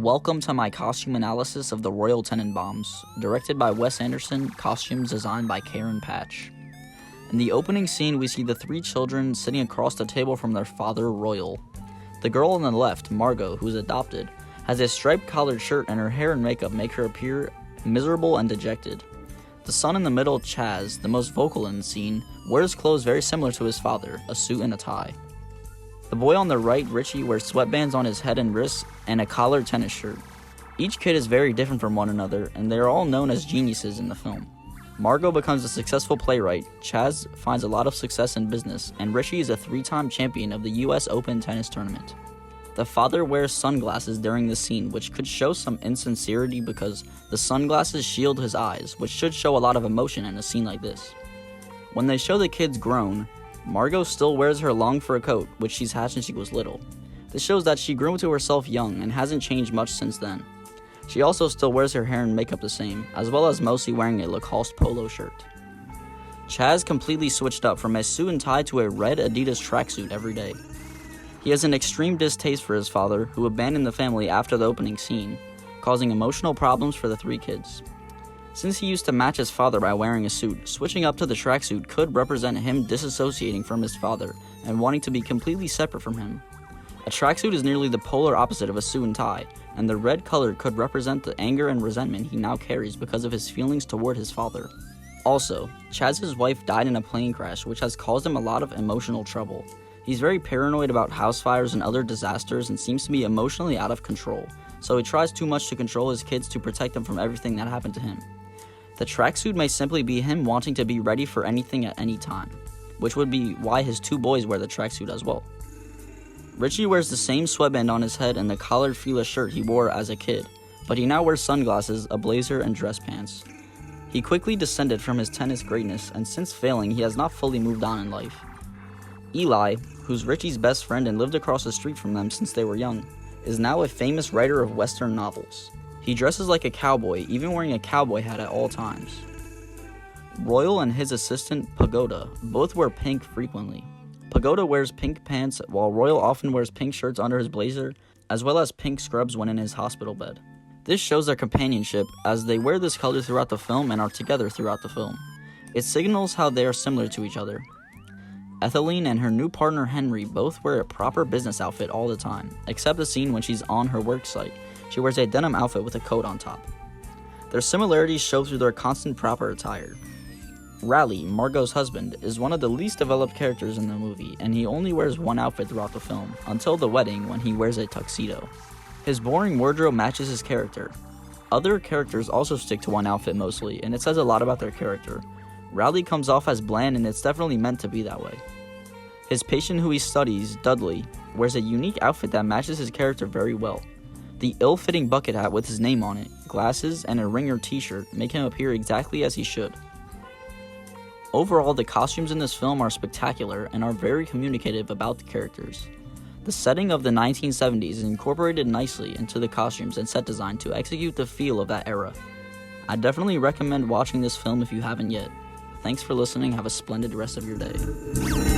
Welcome to my costume analysis of the Royal Tenenbaums, directed by Wes Anderson, costumes designed by Karen Patch. In the opening scene, we see the three children sitting across the table from their father, Royal. The girl on the left, Margot, who's adopted, has a striped collared shirt and her hair and makeup make her appear miserable and dejected. The son in the middle, Chaz, the most vocal in the scene, wears clothes very similar to his father, a suit and a tie. The boy on the right, Richie, wears sweatbands on his head and wrists and a collared tennis shirt. Each kid is very different from one another, and they are all known as geniuses in the film. Margot becomes a successful playwright, Chaz finds a lot of success in business, and Richie is a 3-time champion of the US Open tennis tournament. The father wears sunglasses during the scene, which could show some insincerity because the sunglasses shield his eyes, which should show a lot of emotion in a scene like this. When they show the kids grown, Margot still wears her long fur coat, which she's had since she was little. This shows that she grew into herself young and hasn't changed much since then. She also still wears her hair and makeup the same, as well as mostly wearing a Lacoste polo shirt. Chaz completely switched up from a suit and tie to a red Adidas tracksuit every day. He has an extreme distaste for his father, who abandoned the family after the opening scene, causing emotional problems for the three kids. Since he used to match his father by wearing a suit, switching up to the tracksuit could represent him disassociating from his father and wanting to be completely separate from him. A tracksuit is nearly the polar opposite of a suit and tie, and the red color could represent the anger and resentment he now carries because of his feelings toward his father. Also, Chaz's wife died in a plane crash, which has caused him a lot of emotional trouble. He's very paranoid about house fires and other disasters and seems to be emotionally out of control, so he tries too much to control his kids to protect them from everything that happened to him. The tracksuit may simply be him wanting to be ready for anything at any time, which would be why his two boys wear the tracksuit as well. Richie wears the same sweatband on his head and the collared Fila shirt he wore as a kid, but he now wears sunglasses, a blazer, and dress pants. He quickly descended from his tennis greatness, and since failing, he has not fully moved on in life. Eli, who's Richie's best friend and lived across the street from them since they were young, is now a famous writer of Western novels. He dresses like a cowboy, even wearing a cowboy hat at all times. Royal and his assistant, Pagoda, both wear pink frequently. Pagoda wears pink pants, while Royal often wears pink shirts under his blazer, as well as pink scrubs when in his hospital bed. This shows their companionship, as they wear this color throughout the film and are together throughout the film. It signals how they are similar to each other. Etheline and her new partner Henry both wear a proper business outfit all the time, except the scene when she's on her work site. She wears a denim outfit with a coat on top. Their similarities show through their constant proper attire. Raleigh, Margot's husband, is one of the least developed characters in the movie, and he only wears one outfit throughout the film, until the wedding when he wears a tuxedo. His boring wardrobe matches his character. Other characters also stick to one outfit mostly, and it says a lot about their character. Raleigh comes off as bland, and it's definitely meant to be that way. His patient who he studies, Dudley, wears a unique outfit that matches his character very well. The ill-fitting bucket hat with his name on it, glasses, and a ringer t-shirt make him appear exactly as he should. Overall, the costumes in this film are spectacular and are very communicative about the characters. The setting of the 1970s is incorporated nicely into the costumes and set design to execute the feel of that era. I definitely recommend watching this film if you haven't yet. Thanks for listening, have a splendid rest of your day.